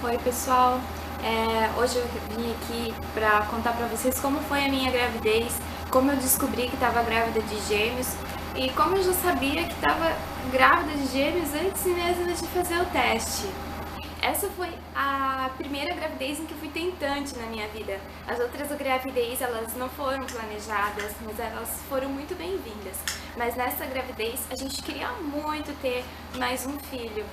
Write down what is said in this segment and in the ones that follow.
Oi pessoal, hoje eu vim aqui para contar para vocês como foi a minha gravidez, como eu descobri que estava grávida de gêmeos e como eu já sabia que estava grávida de gêmeos antes mesmo de fazer o teste. Essa foi a primeira gravidez em que eu fui tentante na minha vida. As outras gravidez elas não foram planejadas, mas elas foram muito bem-vindas. Mas nessa gravidez a gente queria muito ter mais um filho.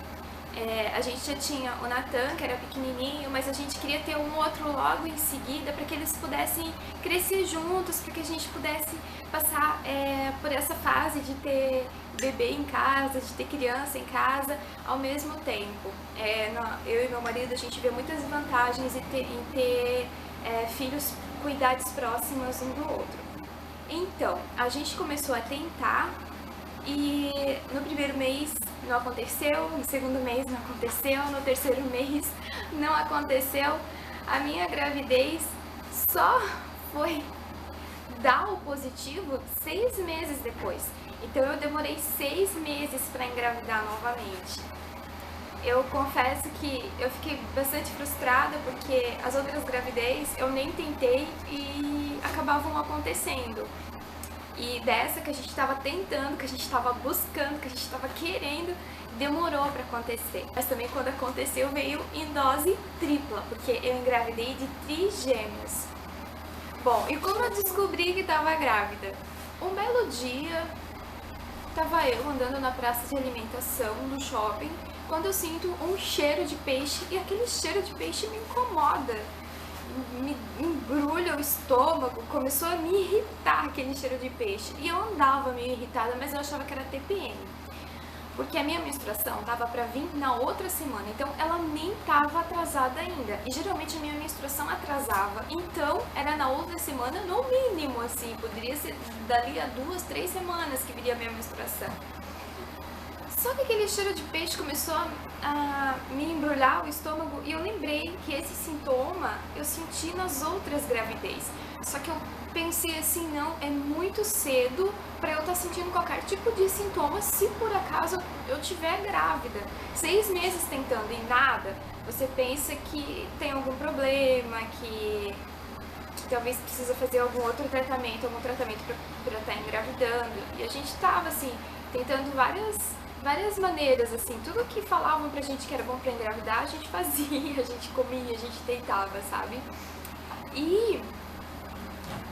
A gente já tinha o Nathan, que era pequenininho, mas a gente queria ter um outro logo em seguida para que eles pudessem crescer juntos, para que a gente pudesse passar por essa fase de ter bebê em casa, de ter criança em casa ao mesmo tempo. Eu e meu marido, a gente vê muitas vantagens em ter filhos com idades próximas um do outro. Então, a gente começou a tentar e no primeiro mês não aconteceu, no segundo mês não aconteceu, no terceiro mês não aconteceu. A minha gravidez só foi dar o positivo 6 meses depois. Então eu demorei 6 meses para engravidar novamente. Eu confesso que eu fiquei bastante frustrada porque as outras gravidez eu nem tentei e acabavam acontecendo. E dessa que a gente estava tentando, que a gente estava buscando, que a gente estava querendo, demorou para acontecer. Mas também quando aconteceu veio em dose tripla, porque eu engravidei de trigêmeos. Bom, e como eu descobri que estava grávida? Um belo dia, estava eu andando na praça de alimentação do shopping, quando eu sinto um cheiro de peixe e aquele cheiro de peixe me incomoda. Me embrulha o estômago, começou a me irritar aquele cheiro de peixe. E eu andava meio irritada, mas eu achava que era TPM. Porque a minha menstruação tava pra vir na outra semana, então ela nem tava atrasada ainda. E geralmente a minha menstruação atrasava, então era na outra semana no mínimo, assim, poderia ser dali a 2, 3 semanas que viria a minha menstruação. Só que aquele cheiro de peixe começou a me embrulhar o estômago e eu lembrei que esse sintoma eu senti nas outras gravidez. Só que eu pensei assim, não, é muito cedo para eu estar sentindo qualquer tipo de sintoma se por acaso eu estiver grávida. 6 meses tentando e nada, você pensa que tem algum problema, que talvez precisa fazer algum tratamento para estar engravidando. E a gente tava assim, tentando várias maneiras, assim, tudo que falavam pra gente que era bom pra engravidar, a gente fazia, a gente comia, a gente tentava, sabe? E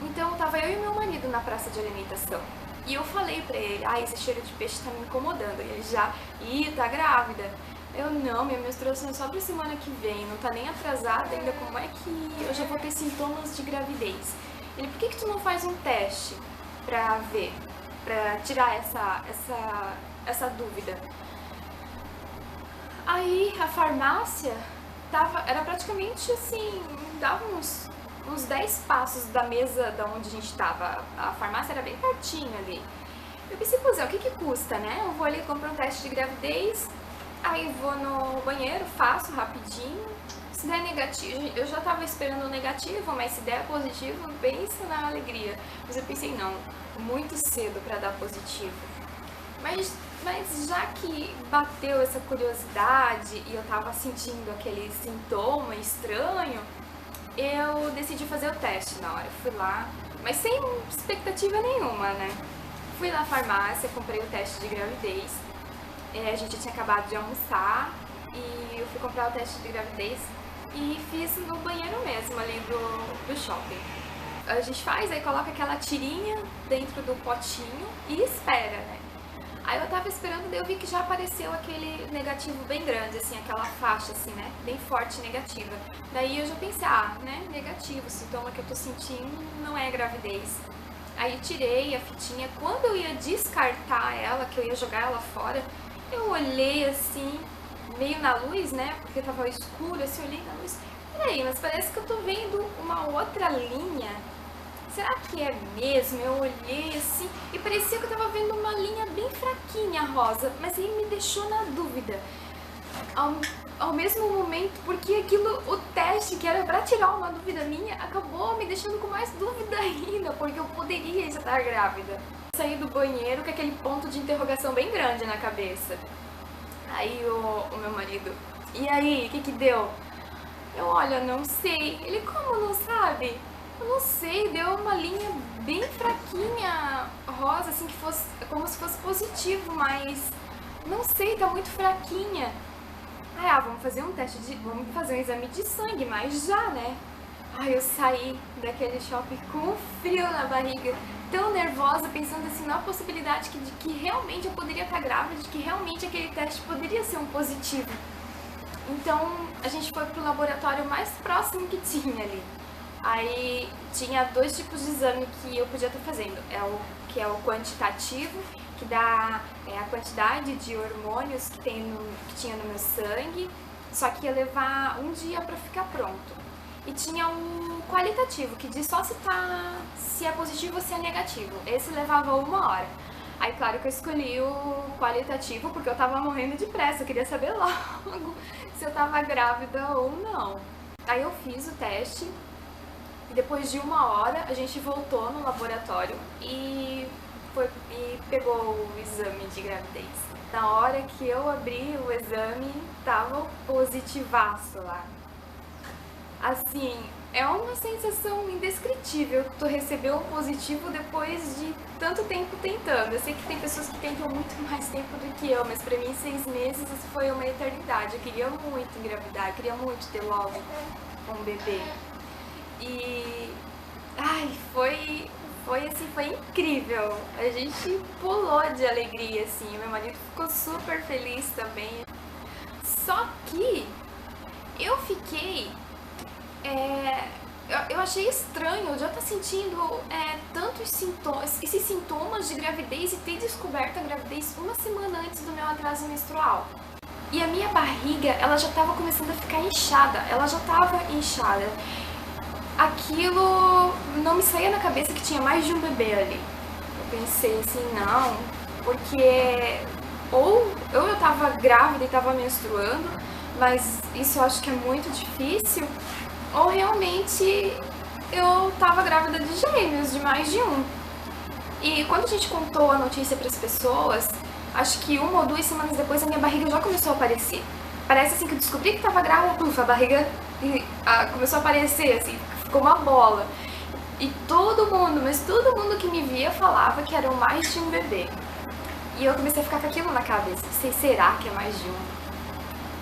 então tava eu e meu marido na praça de alimentação. E eu falei pra ele, esse cheiro de peixe tá me incomodando. E ele já, tá grávida. Eu, não, minha menstruação é só pra semana que vem, não tá nem atrasada ainda, como é que eu já vou ter sintomas de gravidez? Ele, por que tu não faz um teste pra ver, pra tirar essa dúvida? Aí a farmácia era praticamente assim, dava uns 10 passos da mesa da onde a gente tava. A farmácia era bem pertinho ali. Eu pensei, pois o que custa, né? Eu vou ali comprar um teste de gravidez, aí vou no banheiro, faço rapidinho. Se der negativo, eu já tava esperando o negativo, mas se der positivo, pensa na alegria. Mas eu pensei, não, muito cedo pra dar positivo. Mas já que bateu essa curiosidade e eu tava sentindo aquele sintoma estranho, eu decidi fazer o teste na hora. Fui lá, mas sem expectativa nenhuma, né? Fui na farmácia, comprei o teste de gravidez. A gente tinha acabado de almoçar e eu fui comprar o teste de gravidez e fiz no banheiro mesmo, ali do shopping. A gente faz, aí coloca aquela tirinha dentro do potinho e espera, né? Aí eu tava esperando, daí eu vi que já apareceu aquele negativo bem grande, assim, aquela faixa, assim, né? Bem forte negativa. Daí eu já pensei, né? Negativo, o sintoma que eu tô sentindo não é gravidez. Aí tirei a fitinha. Quando eu ia descartar ela, que eu ia jogar ela fora, eu olhei assim, meio na luz, né? Porque tava escuro, assim, eu olhei na luz. Peraí, mas parece que eu tô vendo uma outra linha. Será que é mesmo? Eu olhei assim e parecia que eu tava vendo uma linha bem fraquinha rosa, mas aí me deixou na dúvida. Ao mesmo momento, porque o teste que era pra tirar uma dúvida minha, acabou me deixando com mais dúvida ainda, porque eu poderia estar grávida. Saí do banheiro com aquele ponto de interrogação bem grande na cabeça. Aí o meu marido, e aí, o que deu? Eu, olha, não sei. Ele, como não sabe? Eu não sei, deu uma linha bem fraquinha, rosa, assim, que fosse como se fosse positivo, mas não sei, tá muito fraquinha. Aí, vamos fazer vamos fazer um exame de sangue, mas já, né? Ai, eu saí daquele shopping com frio na barriga, tão nervosa, pensando assim na possibilidade de que realmente eu poderia estar grávida, de que realmente aquele teste poderia ser um positivo. Então, a gente foi pro laboratório mais próximo que tinha ali. Aí tinha 2 tipos de exame que eu podia estar fazendo. Que é o quantitativo, que dá a quantidade de hormônios que tinha no meu sangue, só que ia levar um dia para ficar pronto. E tinha um qualitativo, que diz só se é positivo ou se é negativo. Esse levava 1 hora. Aí, claro que eu escolhi o qualitativo porque eu tava morrendo de pressa, eu queria saber logo se eu tava grávida ou não. Aí eu fiz o teste e depois de 1 hora a gente voltou no laboratório e pegou o exame de gravidez. Na hora que eu abri o exame, tava positivaço lá. Assim, é uma sensação indescritível tu receber um positivo depois de tanto tempo tentando. Eu sei que tem pessoas que tentam muito mais tempo do que eu, mas pra mim 6 meses foi uma eternidade. Eu queria muito engravidar, eu queria muito ter logo um bebê. E foi incrível. A gente pulou de alegria, assim. Meu marido ficou super feliz também. Só que eu fiquei eu achei estranho eu já estar sentindo esses sintomas de gravidez e ter descoberto a gravidez 1 semana antes do meu atraso menstrual. E a minha barriga, ela já estava começando a ficar inchada, Aquilo não me saía na cabeça que tinha mais de um bebê ali. Eu pensei assim, não, porque ou eu estava grávida e estava menstruando, mas isso eu acho que é muito difícil, ou realmente eu tava grávida de gêmeos, de mais de um. E quando a gente contou a notícia para as pessoas, acho que 1 ou 2 semanas depois a minha barriga já começou a aparecer. Parece assim que eu descobri que tava grávida, a barriga começou a aparecer, assim, ficou uma bola. E todo mundo que me via falava que eram mais de um bebê. E eu comecei a ficar com aquilo na cabeça, será que é mais de um?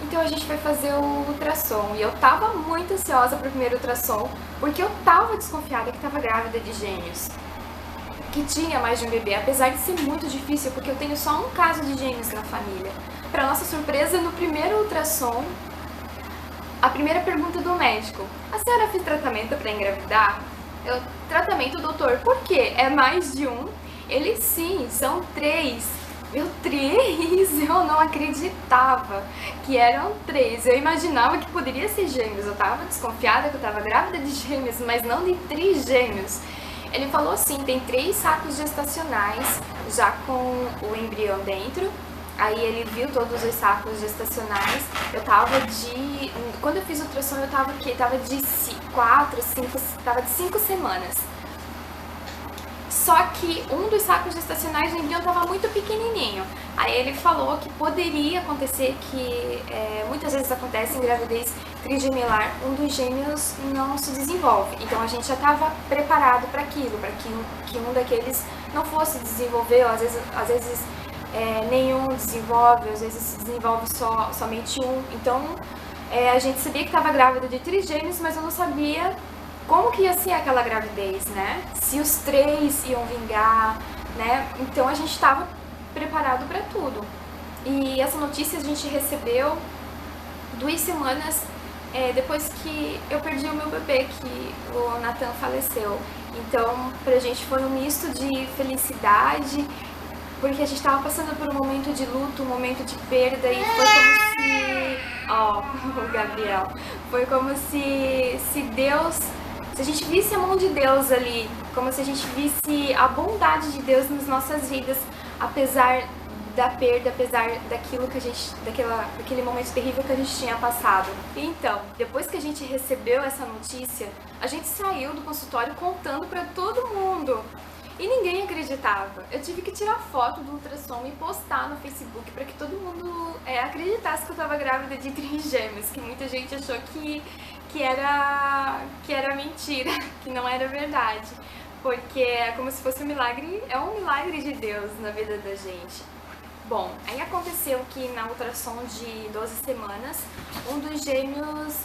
Então a gente foi fazer o ultrassom e eu tava muito ansiosa pro primeiro ultrassom, porque eu tava desconfiada que tava grávida de gêmeos, que tinha mais de um bebê, apesar de ser muito difícil, porque eu tenho só um caso de gêmeos na família. Pra nossa surpresa, no primeiro ultrassom, a primeira pergunta do médico: a senhora fez tratamento pra engravidar? Tratamento, doutor, por quê? É mais de um? Ele, sim, são 3. Meu, 3? Eu não acreditava que eram 3. Eu imaginava que poderia ser gêmeos. Eu tava desconfiada que eu tava grávida de gêmeos, mas não de 3 gêmeos. Ele falou assim, tem 3 sacos gestacionais já com o embrião dentro. Aí ele viu todos os sacos gestacionais. Quando eu fiz o ultrassom, eu tava de 5 semanas. Só que um dos sacos gestacionais do embrião estava muito pequenininho. Aí ele falou que poderia acontecer, que muitas vezes acontece em gravidez trigemelar, um dos gêmeos não se desenvolve. Então a gente já estava preparado para aquilo, para que um daqueles não fosse desenvolver, ou às vezes nenhum desenvolve, às vezes se desenvolve somente um. Então a gente sabia que estava grávida de trigêmeos, mas eu não sabia como que ia ser aquela gravidez, né? Se os 3 iam vingar, né? Então a gente estava preparado para tudo. E essa notícia a gente recebeu 2 semanas depois que eu perdi o meu bebê, que o Nathan faleceu. Então pra gente foi um misto de felicidade, porque a gente estava passando por um momento de luto, um momento de perda, e foi como se... o Gabriel. Foi como se Deus... Se a gente visse a mão de Deus ali, como se a gente visse a bondade de Deus nas nossas vidas, apesar da perda, apesar daquele momento terrível que a gente tinha passado. Então, depois que a gente recebeu essa notícia, a gente saiu do consultório contando pra todo mundo. E ninguém acreditava. Eu tive que tirar foto do ultrassom e postar no Facebook para que todo mundo acreditasse que eu estava grávida de trigêmeos, que muita gente achou que que era mentira, que não era verdade. Porque é como se fosse um milagre, é um milagre de Deus na vida da gente. Bom, aí aconteceu que na ultrassom de 12 semanas, um dos gêmeos,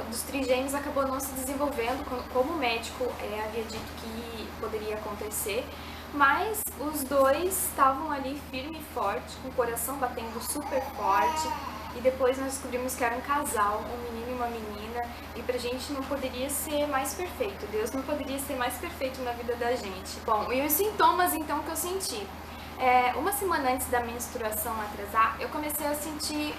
dos trigêmeos acabou não se desenvolvendo, como o médico havia dito que poderia acontecer, mas os dois estavam ali firme e forte, com o coração batendo super forte, e depois nós descobrimos que era um casal, um menino e uma menina, e pra gente não poderia ser mais perfeito, Deus não poderia ser mais perfeito na vida da gente. Bom, e os sintomas então que eu senti? Uma semana antes da menstruação atrasar, eu comecei a sentir,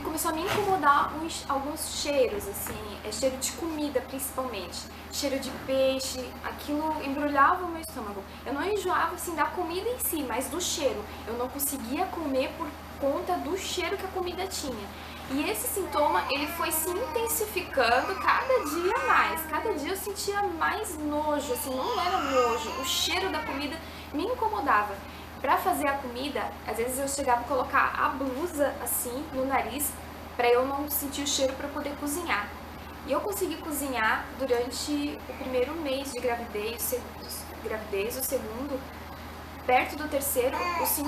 começou a me incomodar alguns cheiros, assim, cheiro de comida principalmente, cheiro de peixe, aquilo embrulhava o meu estômago. Eu não enjoava, assim, da comida em si, mas do cheiro. Eu não conseguia comer por conta do cheiro que a comida tinha. E esse sintoma, ele foi se intensificando cada dia mais. Cada dia eu sentia mais nojo, assim, não era nojo. O cheiro da comida me incomodava. Pra fazer a comida, às vezes eu chegava a colocar a blusa, assim, no nariz, pra eu não sentir o cheiro pra poder cozinhar. E eu consegui cozinhar durante o primeiro mês de gravidez, o segundo. Perto do terceiro, esse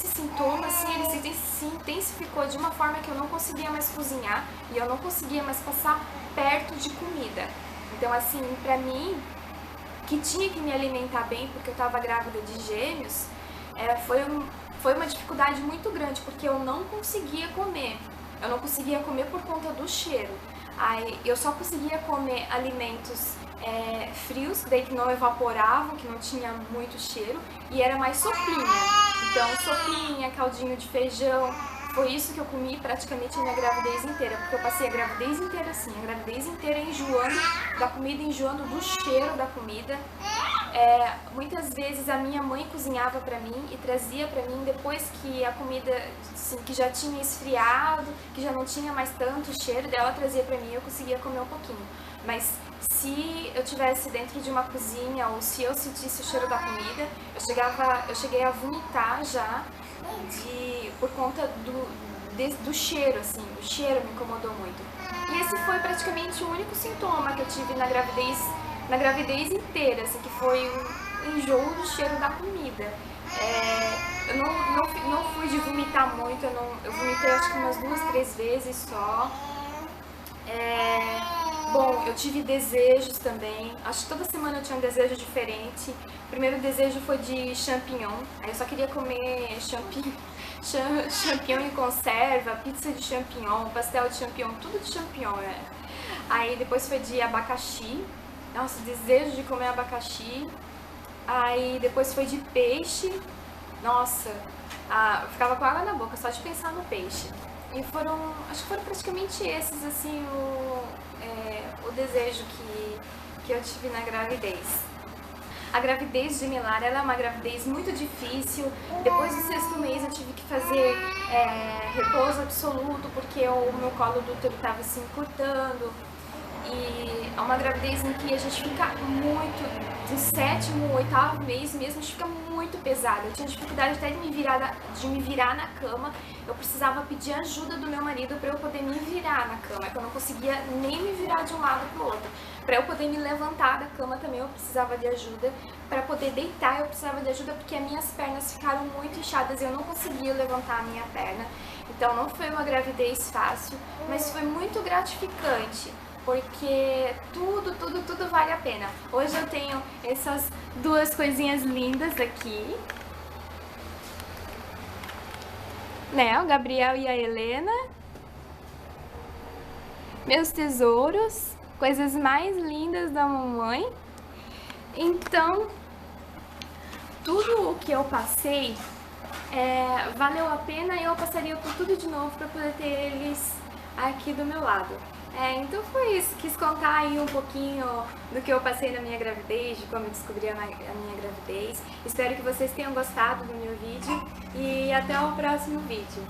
sintoma, assim, ele se intensificou de uma forma que eu não conseguia mais cozinhar e eu não conseguia mais passar perto de comida. Então, assim, pra mim, que tinha que me alimentar bem porque eu estava grávida de gêmeos, foi uma dificuldade muito grande, porque eu não conseguia comer. Eu não conseguia comer por conta do cheiro. Aí eu só conseguia comer alimentos frios, daí que não evaporavam, que não tinha muito cheiro, e era mais sopinha. Então, sopinha, caldinho de feijão, foi isso que eu comi praticamente a minha gravidez inteira, porque eu passei a gravidez inteira assim, a gravidez inteira enjoando da comida, enjoando do cheiro da comida. Muitas vezes a minha mãe cozinhava pra mim e trazia pra mim depois que a comida, assim, que já tinha esfriado, que já não tinha mais tanto cheiro, dela trazia pra mim e eu conseguia comer um pouquinho. Mas se eu estivesse dentro de uma cozinha ou se eu sentisse o cheiro da comida, eu cheguei a vomitar já por conta do cheiro, assim, o cheiro me incomodou muito. E esse foi praticamente o único sintoma que eu tive na gravidez inteira, assim, que foi o enjoo do cheiro da comida. Eu não fui de vomitar muito, eu vomitei acho que umas 2, 3 vezes só. Bom, eu tive desejos também, acho que toda semana eu tinha um desejo diferente. O primeiro desejo foi de champignon, aí eu só queria comer champignon em conserva, pizza de champignon, pastel de champignon, tudo de champignon, Aí depois foi de abacaxi, nossa, desejo de comer abacaxi. Aí depois foi de peixe, nossa, eu ficava com água na boca só de pensar no peixe. E acho que foram praticamente esses, assim, o desejo que eu tive na gravidez. A gravidez gemelar, ela é uma gravidez muito difícil. Depois do 6º mês eu tive que fazer repouso absoluto, porque o meu colo do útero estava se encurtando. E é uma gravidez em que a gente fica muito, do 7º, 8º mês mesmo, a gente fica muito pesada. Eu tinha dificuldade até de me virar na cama. Eu precisava pedir ajuda do meu marido para eu poder me virar na cama, que eu não conseguia nem me virar de um lado para o outro. Para eu poder me levantar da cama também eu precisava de ajuda. Para poder deitar eu precisava de ajuda porque as minhas pernas ficaram muito inchadas e eu não conseguia levantar a minha perna. Então não foi uma gravidez fácil, mas foi muito gratificante. Porque tudo vale a pena. Hoje eu tenho essas 2 coisinhas lindas aqui, né? O Gabriel e a Helena. Meus tesouros, coisas mais lindas da mamãe. Então, tudo o que eu passei valeu a pena e eu passaria por tudo de novo para poder ter eles aqui do meu lado. Então foi isso, quis contar aí um pouquinho do que eu passei na minha gravidez, de como eu descobri a minha gravidez. Espero que vocês tenham gostado do meu vídeo e até o próximo vídeo.